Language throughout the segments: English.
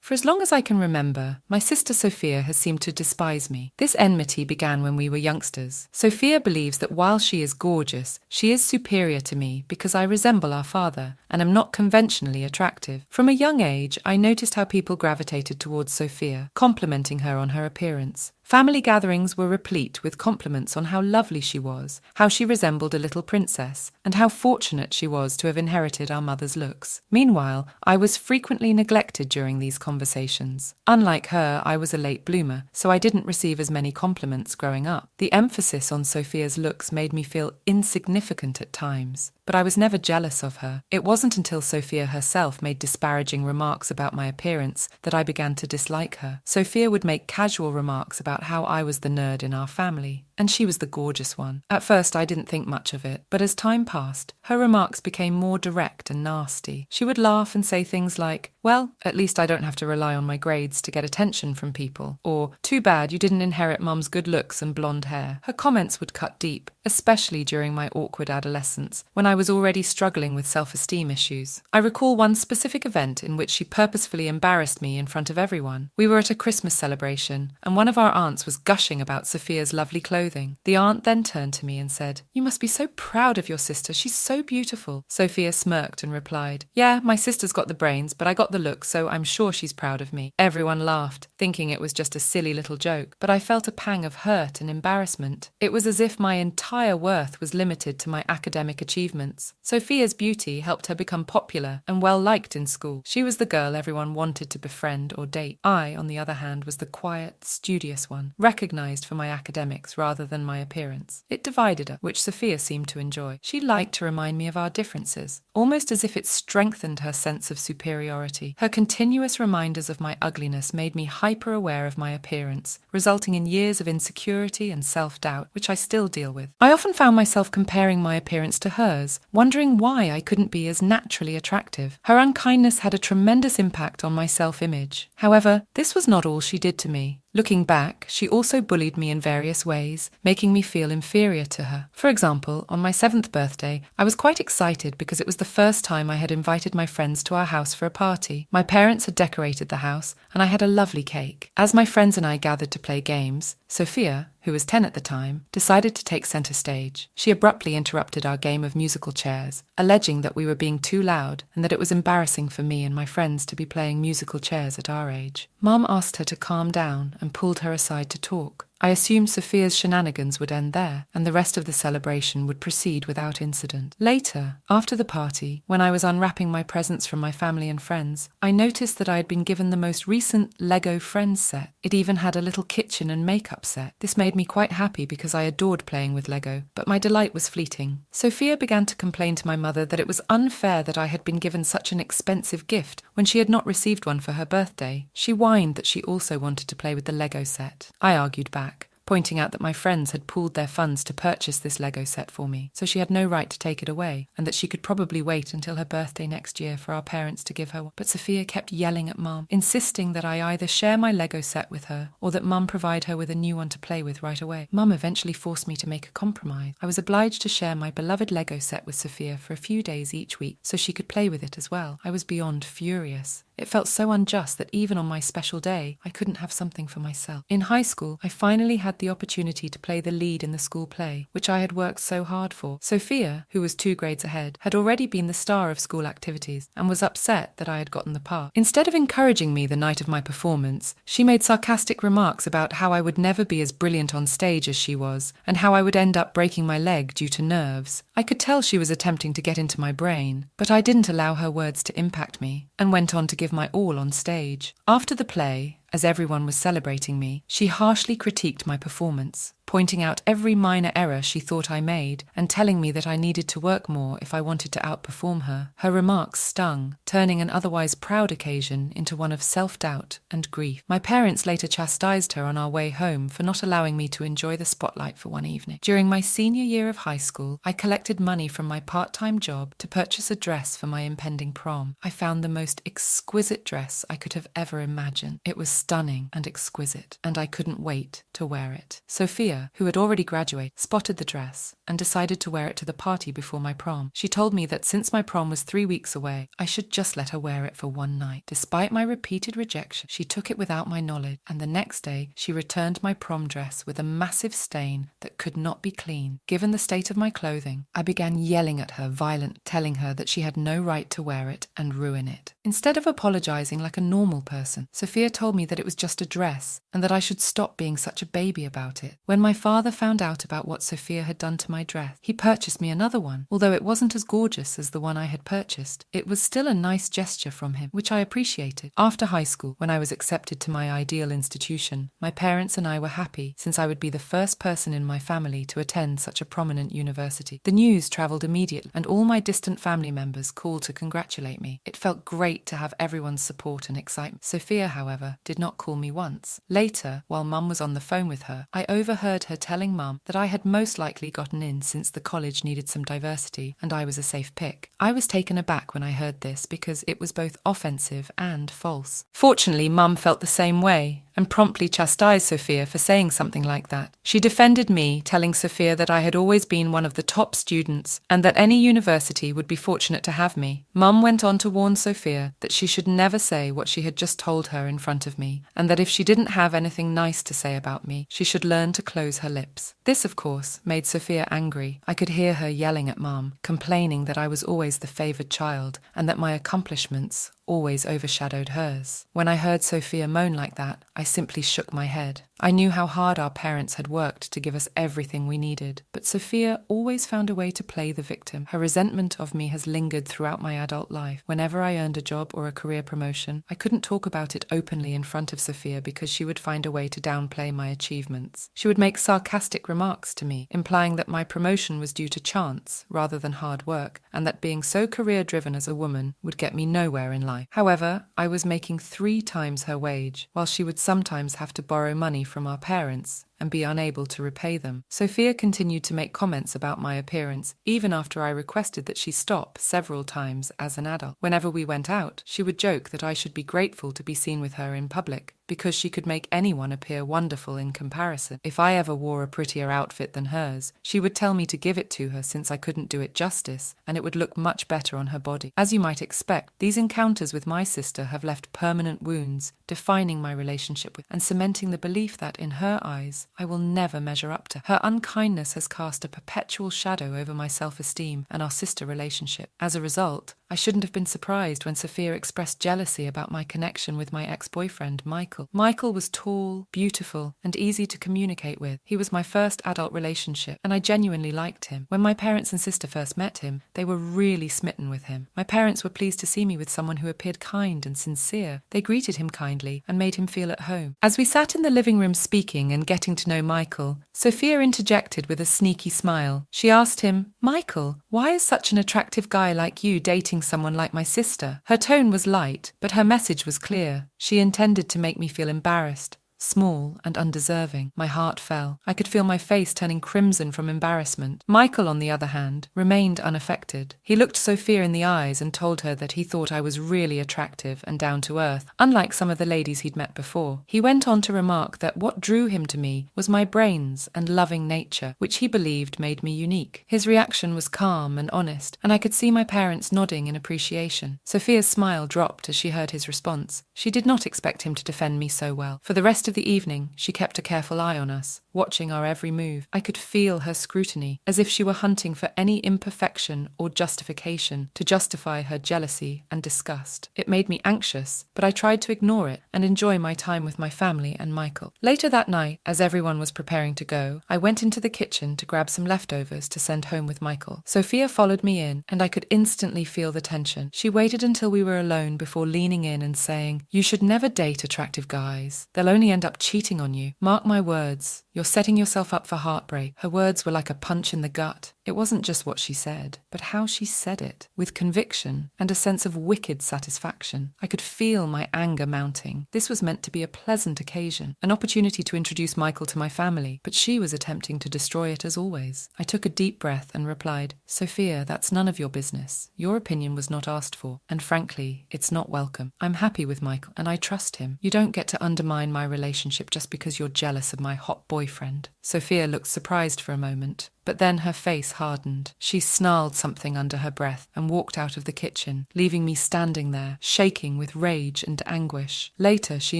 For as long as I can remember, my sister Sophia has seemed to despise me. This enmity began when we were youngsters. Sophia believes that while she is gorgeous, she is superior to me because I resemble our father and am not conventionally attractive. From a young age, I noticed how people gravitated towards Sophia, complimenting her on her appearance. Family gatherings were replete with compliments on how lovely she was, how she resembled a little princess, and how fortunate she was to have inherited our mother's looks. Meanwhile, I was frequently neglected during these conversations. Unlike her, I was a late bloomer, so I didn't receive as many compliments growing up. The emphasis on Sophia's looks made me feel insignificant at times, but I was never jealous of her. It wasn't until Sophia herself made disparaging remarks about my appearance that I began to dislike her. Sophia would make casual remarks about how I was the nerd in our family, and she was the gorgeous one. At first I didn't think much of it, but as time passed, her remarks became more direct and nasty. She would laugh and say things like, "Well, at least I don't have to rely on my grades to get attention from people," or "Too bad you didn't inherit Mum's good looks and blonde hair." Her comments would cut deep, especially during my awkward adolescence, when I was already struggling with self-esteem issues. I recall one specific event in which she purposefully embarrassed me in front of everyone. We were at a Christmas celebration, and one of our aunts was gushing about Sophia's lovely clothing. The aunt then turned to me and said, "You must be so proud of your sister, she's so beautiful." Sophia smirked and replied, "Yeah, my sister's got the brains, but I got the looks, so I'm sure she's proud of me." Everyone laughed, thinking it was just a silly little joke, but I felt a pang of hurt and embarrassment. It was as if my entire worth was limited to my academic achievements. Sophia's beauty helped her become popular and well-liked in school. She was the girl everyone wanted to befriend or date. I, on the other hand, was the quiet, studious one, recognized for my academics rather than my appearance. It divided us, which Sophia seemed to enjoy. She liked to remind me of our differences, almost as if it strengthened her sense of superiority. Her continuous reminders of my ugliness made me hyper-aware of my appearance, resulting in years of insecurity and self-doubt, which I still deal with. I often found myself comparing my appearance to hers, wondering why I couldn't be as naturally attractive. Her unkindness had a tremendous impact on my self-image. However, this was not all she did to me. Looking back, she also bullied me in various ways, making me feel inferior to her. For example, on my 7th birthday, I was quite excited because it was the first time I had invited my friends to our house for a party. My parents had decorated the house, and I had a lovely cake. As my friends and I gathered to play games, Sophia, who was 10 at the time, decided to take center stage. She abruptly interrupted our game of musical chairs, alleging that we were being too loud and that it was embarrassing for me and my friends to be playing musical chairs at our age. Mum asked her to calm down and pulled her aside to talk. I assumed Sophia's shenanigans would end there, and the rest of the celebration would proceed without incident. Later, after the party, when I was unwrapping my presents from my family and friends, I noticed that I had been given the most recent Lego Friends set. It even had a little kitchen and makeup set. This made me quite happy because I adored playing with Lego, but my delight was fleeting. Sophia began to complain to my mother that it was unfair that I had been given such an expensive gift when she had not received one for her birthday. She whined that she also wanted to play with the Lego set. I argued back, pointing out that my friends had pooled their funds to purchase this Lego set for me, so she had no right to take it away, and that she could probably wait until her birthday next year for our parents to give her one. But Sophia kept yelling at Mum, insisting that I either share my Lego set with her, or that Mum provide her with a new one to play with right away. Mum eventually forced me to make a compromise. I was obliged to share my beloved Lego set with Sophia for a few days each week, so she could play with it as well. I was beyond furious. It felt so unjust that even on my special day, I couldn't have something for myself. In high school, I finally had the opportunity to play the lead in the school play, which I had worked so hard for. Sophia, who was 2 grades ahead, had already been the star of school activities and was upset that I had gotten the part. Instead of encouraging me the night of my performance, she made sarcastic remarks about how I would never be as brilliant on stage as she was, and how I would end up breaking my leg due to nerves. I could tell she was attempting to get into my brain, but I didn't allow her words to impact me, and went on to give my all on stage. After the play, as everyone was celebrating me, she harshly critiqued my performance, pointing out every minor error she thought I made and telling me that I needed to work more if I wanted to outperform her. Her remarks stung, turning an otherwise proud occasion into one of self-doubt and grief. My parents later chastised her on our way home for not allowing me to enjoy the spotlight for one evening. During my senior year of high school, I collected money from my part-time job to purchase a dress for my impending prom. I found the most exquisite dress I could have ever imagined. It was stunning and exquisite, and I couldn't wait to wear it. Sophia, Sophia, who had already graduated, spotted the dress and decided to wear it to the party before my prom. She told me that since my prom was 3 weeks away, I should just let her wear it for one night. Despite my repeated rejection, she took it without my knowledge, and the next day she returned my prom dress with a massive stain that could not be cleaned. Given the state of my clothing, I began yelling at her violently, telling her that she had no right to wear it and ruin it. Instead of apologizing like a normal person, Sophia told me that it was just a dress and that I should stop being such a baby about it. When my father found out about what Sophia had done to my dress, he purchased me another one. Although it wasn't as gorgeous as the one I had purchased, it was still a nice gesture from him, which I appreciated. After high school, when I was accepted to my ideal institution, my parents and I were happy since I would be the first person in my family to attend such a prominent university. The news traveled immediately, and all my distant family members called to congratulate me. It felt great to have everyone's support and excitement. Sophia, however, did not call me once. Later, while Mum was on the phone with her, I overheard her telling Mum that I had most likely gotten in since the college needed some diversity and I was a safe pick. I was taken aback when I heard this because it was both offensive and false. Fortunately, Mum felt the same way and promptly chastised Sophia for saying something like that. She defended me, telling Sophia that I had always been one of the top students and that any university would be fortunate to have me. Mum went on to warn Sophia that she should never say what she had just told her in front of me, and that if she didn't have anything nice to say about me, she should learn to close her lips. This, of course, made Sophia angry. I could hear her yelling at Mum, complaining that I was always the favoured child and that my accomplishments always overshadowed hers. When I heard Sophia moan like that, I simply shook my head. I knew how hard our parents had worked to give us everything we needed, but Sophia always found a way to play the victim. Her resentment of me has lingered throughout my adult life. Whenever I earned a job or a career promotion, I couldn't talk about it openly in front of Sophia because she would find a way to downplay my achievements. She would make sarcastic remarks to me, implying that my promotion was due to chance rather than hard work, and that being so career-driven as a woman would get me nowhere in life. However, I was making 3 times her wage, while she would sometimes have to borrow money from our parents and be unable to repay them. Sophia continued to make comments about my appearance, even after I requested that she stop several times as an adult. Whenever we went out, she would joke that I should be grateful to be seen with her in public, because she could make anyone appear wonderful in comparison. If I ever wore a prettier outfit than hers, she would tell me to give it to her since I couldn't do it justice, and it would look much better on her body. As you might expect, these encounters with my sister have left permanent wounds, defining my relationship with and cementing the belief that, in her eyes, I will never measure up to her. Her unkindness has cast a perpetual shadow over my self-esteem and our sister relationship. As a result, I shouldn't have been surprised when Sophia expressed jealousy about my connection with my ex-boyfriend, Michael. Michael was tall, beautiful, and easy to communicate with. He was my first adult relationship, and I genuinely liked him. When my parents and sister first met him, they were really smitten with him. My parents were pleased to see me with someone who appeared kind and sincere. They greeted him kindly and made him feel at home. As we sat in the living room speaking and getting to know Michael, Sophia interjected with a sneaky smile. She asked him, "Michael, why is such an attractive guy like you dating someone like my sister?" Her tone was light, but her message was clear. She intended to make me feel embarrassed, small and undeserving. My heart fell. I could feel my face turning crimson from embarrassment. Michael, on the other hand, remained unaffected. He looked Sophia in the eyes and told her that he thought I was really attractive and down to earth, unlike some of the ladies he'd met before. He went on to remark that what drew him to me was my brains and loving nature, which he believed made me unique. His reaction was calm and honest, and I could see my parents nodding in appreciation. Sophia's smile dropped as she heard his response. She did not expect him to defend me so well. For the rest of the evening, she kept a careful eye on us, watching our every move. I could feel her scrutiny, as if she were hunting for any imperfection or justification to justify her jealousy and disgust. It made me anxious, but I tried to ignore it and enjoy my time with my family and Michael. Later that night, as everyone was preparing to go, I went into the kitchen to grab some leftovers to send home with Michael. Sophia followed me in, and I could instantly feel the tension. She waited until we were alone before leaning in and saying, "You should never date attractive guys. They'll only end up cheating on you. Mark my words. You're setting yourself up for heartbreak." Her words were like a punch in the gut. It wasn't just what she said, but how she said it, with conviction and a sense of wicked satisfaction. I could feel my anger mounting. This was meant to be a pleasant occasion, an opportunity to introduce Michael to my family, but she was attempting to destroy it as always. I took a deep breath and replied, "Sophia, that's none of your business. Your opinion was not asked for, and frankly, it's not welcome. I'm happy with Michael, and I trust him. You don't get to undermine my relationship just because you're jealous of my hot boyfriend." Sophia looked surprised for a moment, but then her face hardened. She snarled something under her breath and walked out of the kitchen, leaving me standing there, shaking with rage and anguish. Later, she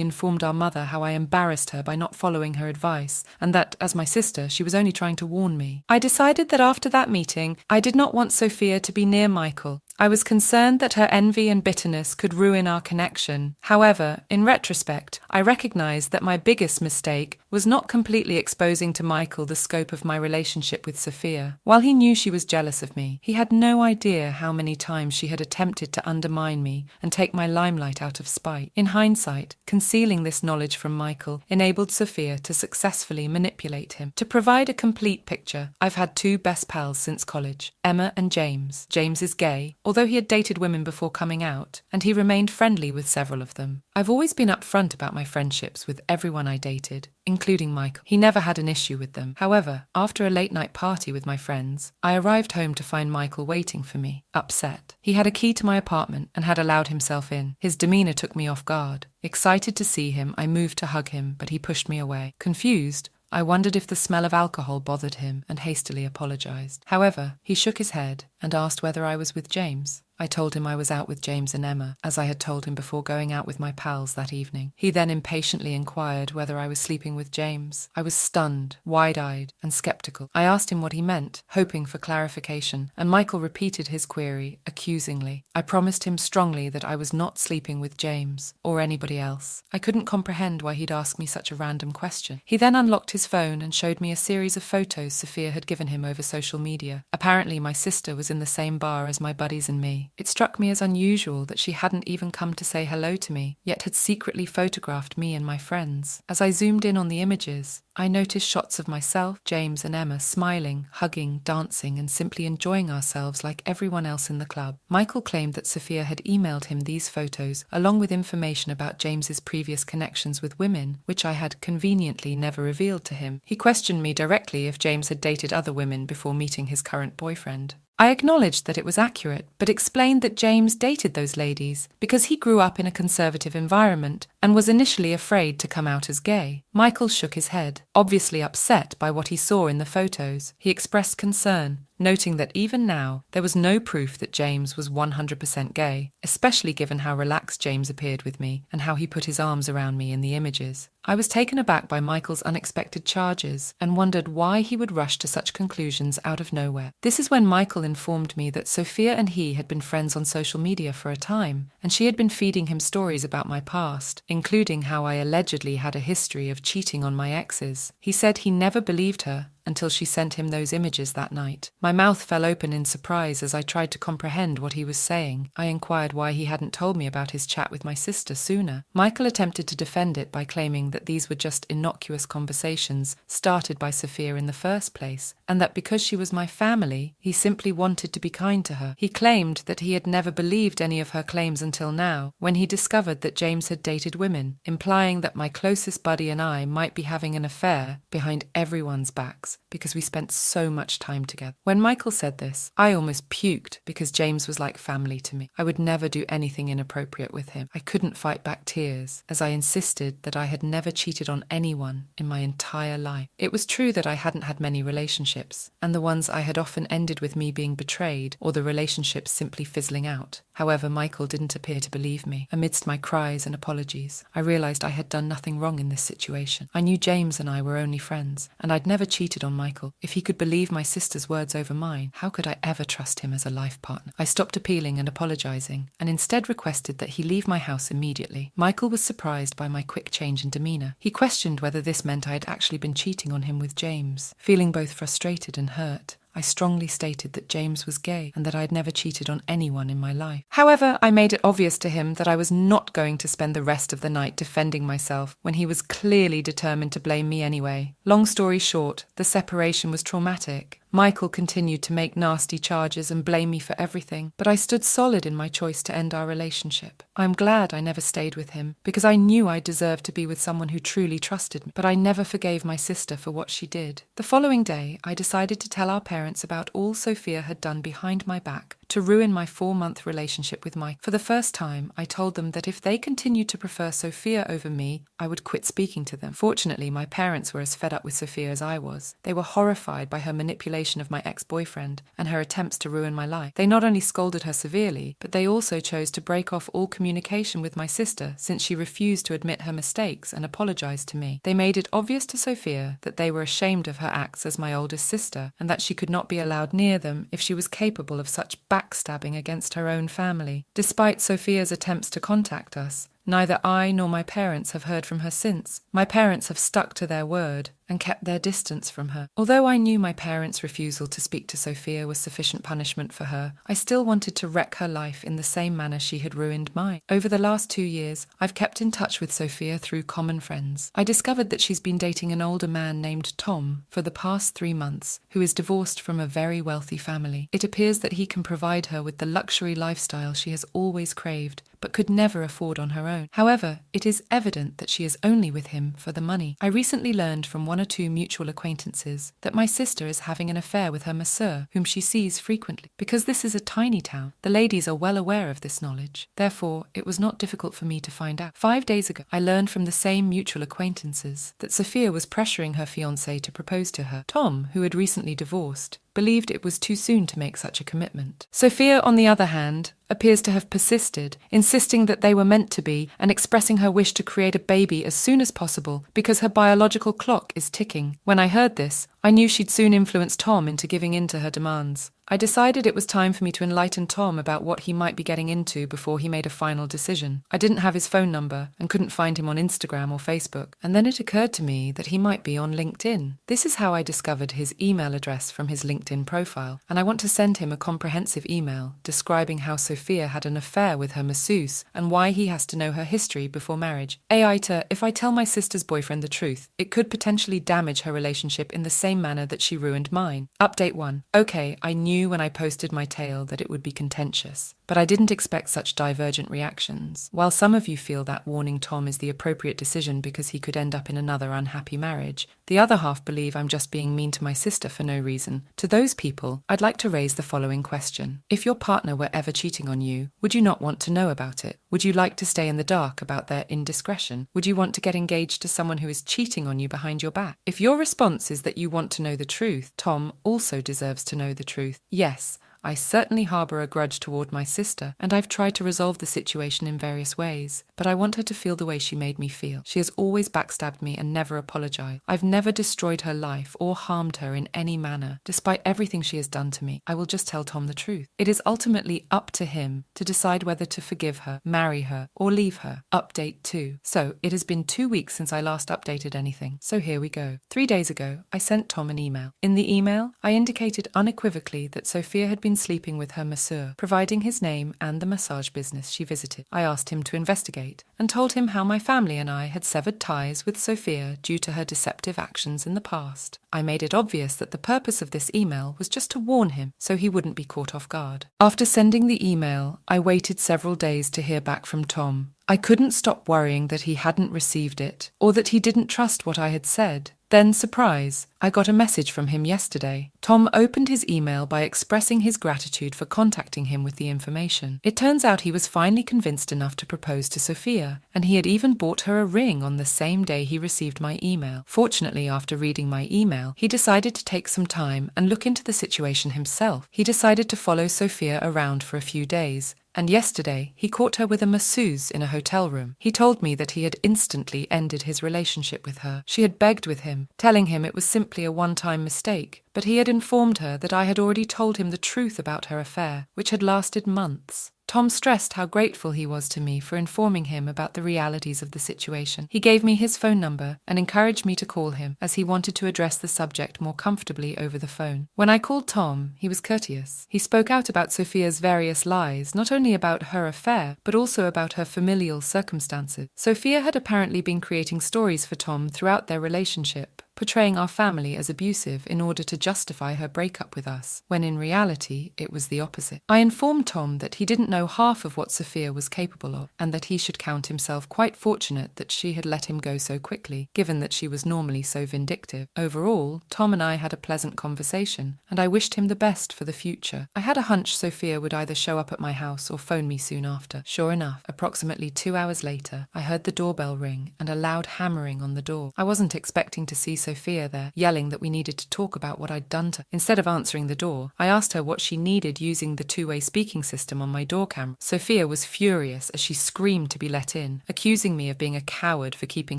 informed our mother how I embarrassed her by not following her advice, and that, as my sister, she was only trying to warn me. I decided that after that meeting, I did not want Sophia to be near Michael. I was concerned that her envy and bitterness could ruin our connection. However, in retrospect, I recognized that my biggest mistake was not completely exposing to Michael the scope of my relationship with Sophia. While he knew she was jealous of me, he had no idea how many times she had attempted to undermine me and take my limelight out of spite. In hindsight, concealing this knowledge from Michael enabled Sophia to successfully manipulate him. To provide a complete picture, I've had two best pals since college, Emma and James. James is gay, although he had dated women before coming out, and he remained friendly with several of them. I've always been upfront about my friendships with everyone I dated, including Michael. He never had an issue with them. However, after a late-night party with my friends, I arrived home to find Michael waiting for me, upset. He had a key to my apartment and had allowed himself in. His demeanor took me off guard. Excited to see him, I moved to hug him, but he pushed me away. Confused, I wondered if the smell of alcohol bothered him and hastily apologized. However, he shook his head and asked whether I was with James. I told him I was out with James and Emma, as I had told him before going out with my pals that evening. He then impatiently inquired whether I was sleeping with James. I was stunned, wide-eyed, and skeptical. I asked him what he meant, hoping for clarification, and Michael repeated his query, accusingly. I promised him strongly that I was not sleeping with James, or anybody else. I couldn't comprehend why he'd ask me such a random question. He then unlocked his phone and showed me a series of photos Sophia had given him over social media. Apparently, my sister was in the same bar as my buddies and me. It struck me as unusual that she hadn't even come to say hello to me, yet had secretly photographed me and my friends. As I zoomed in on the images, I noticed shots of myself, James and Emma smiling, hugging, dancing, and simply enjoying ourselves like everyone else in the club. Michael claimed that Sophia had emailed him these photos, along with information about James's previous connections with women, which I had conveniently never revealed to him. He questioned me directly if James had dated other women before meeting his current boyfriend. I acknowledged that it was accurate, but explained that James dated those ladies because he grew up in a conservative environment and was initially afraid to come out as gay. Michael shook his head, obviously upset by what he saw in the photos. He expressed concern, noting that even now, there was no proof that James was 100% gay, especially given how relaxed James appeared with me and how he put his arms around me in the images. I was taken aback by Michael's unexpected charges and wondered why he would rush to such conclusions out of nowhere. This is when Michael informed me that Sophia and he had been friends on social media for a time, and she had been feeding him stories about my past, including how I allegedly had a history of cheating on my exes. He said he never believed her until she sent him those images that night. My mouth fell open in surprise as I tried to comprehend what he was saying. I inquired why he hadn't told me about his chat with my sister sooner. Michael attempted to defend it by claiming that these were just innocuous conversations started by Sophia in the first place, and that because she was my family, he simply wanted to be kind to her. He claimed that he had never believed any of her claims until now, when he discovered that James had dated women, implying that my closest buddy and I might be having an affair behind everyone's backs, because we spent so much time together. When Michael said this, I almost puked because James was like family to me. I would never do anything inappropriate with him. I couldn't fight back tears as I insisted that I had never cheated on anyone in my entire life. It was true that I hadn't had many relationships, and the ones I had often ended with me being betrayed or the relationships simply fizzling out. However, Michael didn't appear to believe me. Amidst my cries and apologies, I realized I had done nothing wrong in this situation. I knew James and I were only friends, and I'd never cheated on Michael. If he could believe my sister's words over mine, how could I ever trust him as a life partner? I stopped appealing and apologizing, and instead requested that he leave my house immediately. Michael was surprised by my quick change in demeanor. He questioned whether this meant I had actually been cheating on him with James. Feeling both frustrated and hurt, I strongly stated that James was gay and that I had never cheated on anyone in my life. However, I made it obvious to him that I was not going to spend the rest of the night defending myself when he was clearly determined to blame me anyway. Long story short, the separation was traumatic. Michael continued to make nasty charges and blame me for everything, but I stood solid in my choice to end our relationship. I'm glad I never stayed with him, because I knew I deserved to be with someone who truly trusted me, but I never forgave my sister for what she did. The following day, I decided to tell our parents about all Sophia had done behind my back to ruin my 4-month relationship with Mike. For the first time, I told them that if they continued to prefer Sophia over me, I would quit speaking to them. Fortunately, my parents were as fed up with Sophia as I was. They were horrified by her manipulation of my ex-boyfriend and her attempts to ruin my life. They not only scolded her severely, but they also chose to break off all communication with my sister since she refused to admit her mistakes and apologize to me. They made it obvious to Sophia that they were ashamed of her acts as my oldest sister and that she could not be allowed near them if she was capable of such backstabbing against her own family. Despite Sophia's attempts to contact us, neither I nor my parents have heard from her since. My parents have stuck to their word and kept their distance from her. Although I knew my parents' refusal to speak to Sophia was sufficient punishment for her, I still wanted to wreck her life in the same manner she had ruined mine. Over the last 2 years, I've kept in touch with Sophia through common friends. I discovered that she's been dating an older man named Tom for the past 3 months, who is divorced from a very wealthy family. It appears that he can provide her with the luxury lifestyle she has always craved, but could never afford on her own. However, it is evident that she is only with him for the money. I recently learned from 1 or 2 mutual acquaintances that my sister is having an affair with her masseur, whom she sees frequently. Because this is a tiny town, the ladies are well aware of this knowledge. Therefore, it was not difficult for me to find out. 5 days ago, I learned from the same mutual acquaintances that Sophia was pressuring her fiancé to propose to her. Tom, who had recently divorced, believed it was too soon to make such a commitment. Sophia, on the other hand, appears to have persisted, insisting that they were meant to be and expressing her wish to create a baby as soon as possible because her biological clock is ticking. When I heard this, I knew she'd soon influence Tom into giving in to her demands. I decided it was time for me to enlighten Tom about what he might be getting into before he made a final decision. I didn't have his phone number and couldn't find him on Instagram or Facebook, and then it occurred to me that he might be on LinkedIn. This is how I discovered his email address from his LinkedIn profile, and I want to send him a comprehensive email describing how Sophia had an affair with her masseuse and why he has to know her history before marriage. AITA, if I tell my sister's boyfriend the truth, it could potentially damage her relationship in the same manner that she ruined mine. Update 1. Okay, I knew when I posted my tale that it would be contentious, but I didn't expect such divergent reactions. While some of you feel that warning Tom is the appropriate decision because he could end up in another unhappy marriage, the other half believe I'm just being mean to my sister for no reason. To those people, I'd like to raise the following question. If your partner were ever cheating on you, would you not want to know about it? Would you like to stay in the dark about their indiscretion? Would you want to get engaged to someone who is cheating on you behind your back? If your response is that you want to know the truth, Tom also deserves to know the truth. Yes, I certainly harbour a grudge toward my sister, and I've tried to resolve the situation in various ways, but I want her to feel the way she made me feel. She has always backstabbed me and never apologised. I've never destroyed her life or harmed her in any manner. Despite everything she has done to me, I will just tell Tom the truth. It is ultimately up to him to decide whether to forgive her, marry her, or leave her. Update 2. So, it has been 2 weeks since I last updated anything, so here we go. 3 days ago, I sent Tom an email. In the email, I indicated unequivocally that Sophia had been sleeping with her masseur, providing his name and the massage business she visited. I asked him to investigate and told him how my family and I had severed ties with Sophia due to her deceptive actions in the past. I made it obvious that the purpose of this email was just to warn him so he wouldn't be caught off guard. After sending the email, I waited several days to hear back from Tom. I couldn't stop worrying that he hadn't received it or that he didn't trust what I had said. Then, surprise, I got a message from him yesterday. Tom opened his email by expressing his gratitude for contacting him with the information. It turns out he was finally convinced enough to propose to Sophia, and he had even bought her a ring on the same day he received my email. Fortunately, after reading my email, he decided to take some time and look into the situation himself. He decided to follow Sophia around for a few days, and yesterday he caught her with a masseuse in a hotel room. He told me that he had instantly ended his relationship with her. She had begged with him, telling him it was simply a one-time mistake, but he had informed her that I had already told him the truth about her affair, which had lasted months. Tom stressed how grateful he was to me for informing him about the realities of the situation. He gave me his phone number and encouraged me to call him, as he wanted to address the subject more comfortably over the phone. When I called Tom, he was courteous. He spoke out about Sophia's various lies, not only about her affair, but also about her familial circumstances. Sophia had apparently been creating stories for Tom throughout their relationship, portraying our family as abusive in order to justify her breakup with us, when in reality it was the opposite. I informed Tom that he didn't know half of what Sophia was capable of, and that he should count himself quite fortunate that she had let him go so quickly, given that she was normally so vindictive. Overall, Tom and I had a pleasant conversation, and I wished him the best for the future. I had a hunch Sophia would either show up at my house or phone me soon after. Sure enough, approximately 2 hours later, I heard the doorbell ring and a loud hammering on the door. I wasn't expecting to see Sophia there, yelling that we needed to talk about what I'd done to her. Instead of answering the door, I asked her what she needed using the two-way speaking system on my door camera. Sophia was furious as she screamed to be let in, accusing me of being a coward for keeping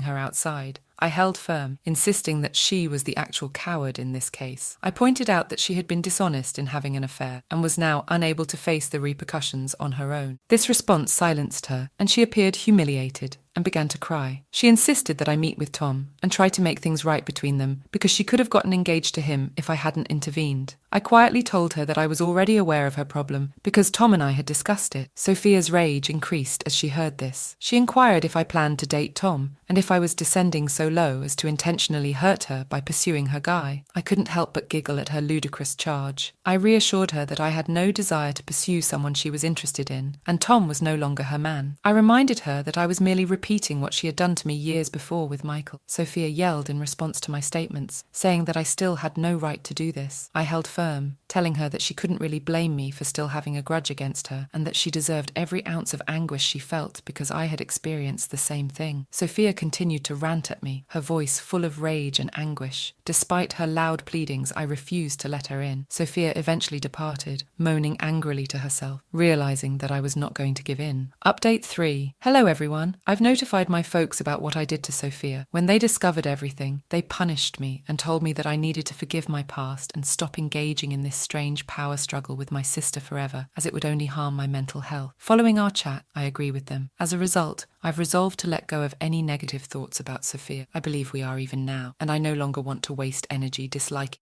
her outside. I held firm, insisting that she was the actual coward in this case. I pointed out that she had been dishonest in having an affair and was now unable to face the repercussions on her own. This response silenced her, and she appeared humiliated and began to cry. She insisted that I meet with Tom and try to make things right between them because she could have gotten engaged to him if I hadn't intervened. I quietly told her that I was already aware of her problem because Tom and I had discussed it. Sophia's rage increased as she heard this. She inquired if I planned to date Tom and if I was descending so low as to intentionally hurt her by pursuing her guy. I couldn't help but giggle at her ludicrous charge. I reassured her that I had no desire to pursue someone she was interested in, and Tom was no longer her man. I reminded her that I was merely repeating what she had done to me years before with Michael. Sophia yelled in response to my statements, saying that I still had no right to do this. I held firm, telling her that she couldn't really blame me for still having a grudge against her, and that she deserved every ounce of anguish she felt because I had experienced the same thing. Sophia continued to rant at me, her voice full of rage and anguish. Despite her loud pleadings, I refused to let her in. Sophia eventually departed, moaning angrily to herself, realizing that I was not going to give in. Update 3. Hello everyone. I've notified my folks about what I did to Sophia. When they discovered everything, they punished me and told me that I needed to forgive my past and stop engaging in this strange power struggle with my sister forever, as it would only harm my mental health. Following our chat, I agree with them. As a result, I've resolved to let go of any negative thoughts about Sophia. I believe we are even now, and I no longer want to waste energy disliking